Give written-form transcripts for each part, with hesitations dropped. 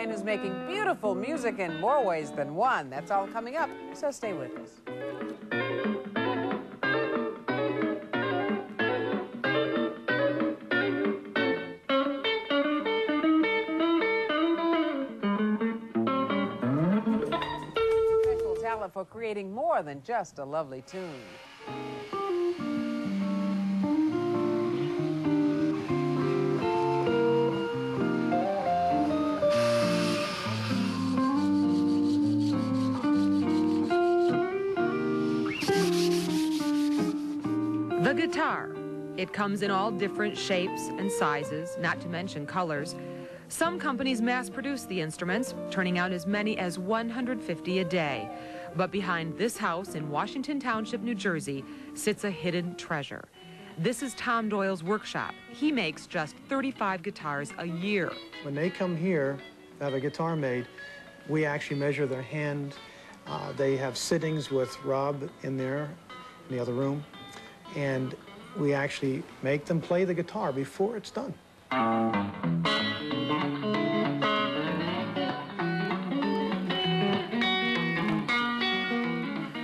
man who's making beautiful music in more ways than one. That's all coming up, so stay with us. Special talent for creating more than just a lovely tune. The guitar. It comes in all different shapes and sizes, not to mention colors. Some companies mass-produce the instruments, turning out as many as 150 a day. But behind this house in Washington Township, New Jersey, sits a hidden treasure. This is Tom Doyle's workshop. He makes just 35 guitars a year. When they come here to have a guitar made, we actually measure their hand. They have sittings with Rob in there, in the other room. And we actually make them play the guitar before it's done.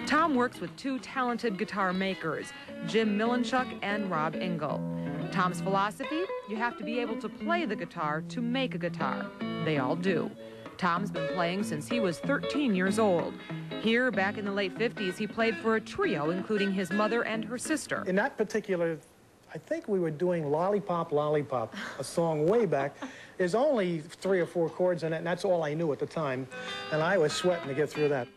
Tom works with two talented guitar makers, Jim Milanchuk and Rob Engel. Tom's philosophy, you have to be able to play the guitar to make a guitar. They all do. Tom's been playing since he was 13 years old. Here, back in the late 50s, he played for a trio, including his mother and her sister. In that particular, I think we were doing Lollipop, Lollipop, a song way back. There's only 3 or 4 chords in it, and that's all I knew at the time. And I was sweating to get through that.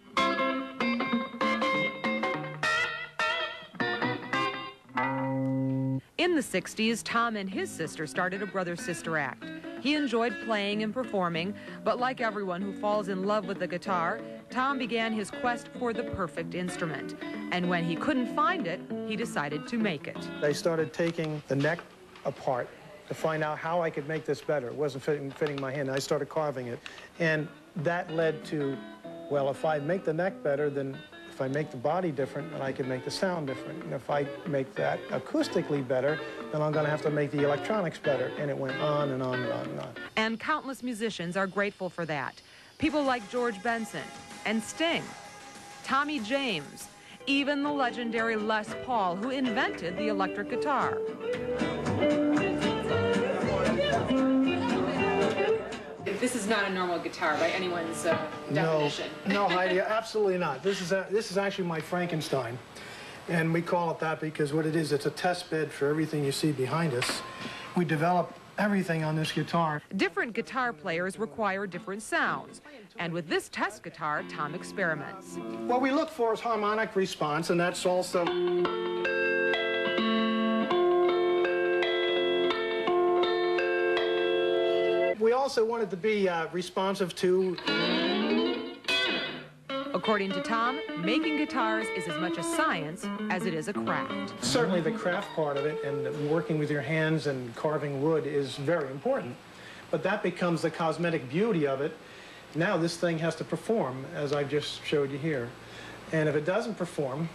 In the 60s, Tom and his sister started a brother-sister act. He enjoyed playing and performing, but like everyone who falls in love with the guitar, Tom began his quest for the perfect instrument. And when he couldn't find it, he decided to make it. I started taking the neck apart to find out how I could make this better. It wasn't fitting my hand. I started carving it. And that led to, well, if I make the neck better, then if I make the body different, then I can make the sound different. And if I make that acoustically better, then I'm going to have to make the electronics better. And it went on and on and on and on. And countless musicians are grateful for that. People like George Benson and Sting, Tommy James, even the legendary Les Paul, who invented the electric guitar. This is not a normal guitar by anyone's definition. No, Heidi, absolutely not. This is actually my Frankenstein. And we call it that because what it is, it's a test bed for everything you see behind us. We develop everything on this guitar. Different guitar players require different sounds. And with this test guitar, Tom experiments. What we look for is harmonic response, and that's also... We also wanted to be responsive to... According to Tom, making guitars is as much a science as it is a craft. Certainly the craft part of it and working with your hands and carving wood is very important. But that becomes the cosmetic beauty of it. Now this thing has to perform, as I just showed you here. And if it doesn't perform,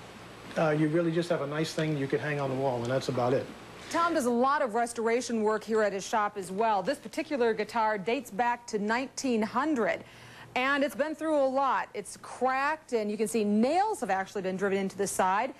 you really just have a nice thing you could hang on the wall, and that's about it. Tom does a lot of restoration work here at his shop as well. This particular guitar dates back to 1900. And it's been through a lot. It's cracked, and you can see nails have actually been driven into the side.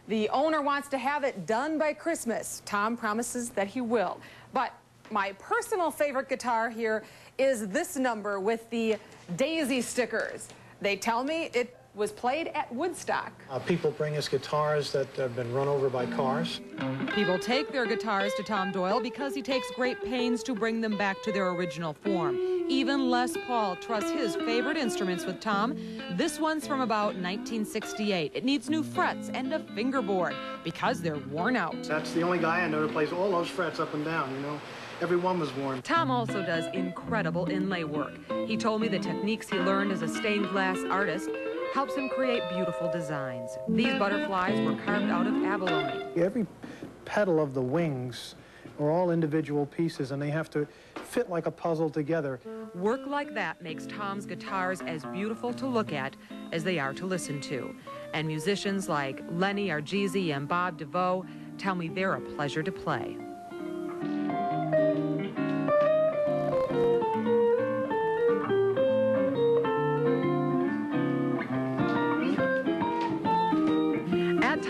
The owner wants to have it done by Christmas. Tom promises that he will. But my personal favorite guitar here is this number with the daisy stickers. They tell me it was played at Woodstock. People bring us guitars that have been run over by cars. People take their guitars to Tom Doyle because he takes great pains to bring them back to their original form. Even Les Paul trusts his favorite instruments with Tom. This one's from about 1968. It needs new frets and a fingerboard because they're worn out. That's the only guy I know that plays all those frets up and down, you know. Every one was worn. Tom also does incredible inlay work. He told me the techniques he learned as a stained glass artist helps him create beautiful designs. These butterflies were carved out of abalone. Every petal of the wings are all individual pieces, and they have to fit like a puzzle together. Work like that makes Tom's guitars as beautiful to look at as they are to listen to. And musicians like Lenny Argisi and Bob DeVoe tell me they're a pleasure to play.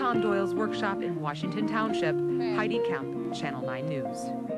Tom Doyle's workshop in Washington Township, Heidi Kemp, Channel 9 News.